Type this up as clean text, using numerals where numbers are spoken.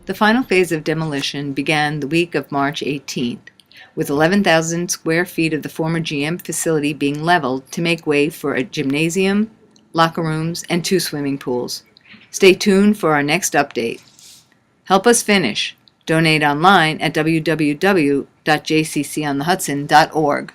The final phase of demolition began the week of March 18th, with 11,000 square feet of the former GM facility being leveled to make way for a gymnasium, locker rooms, and 2 swimming pools. Stay tuned for our next update. Help us finish. Donate online at www.jcconthehudson.org.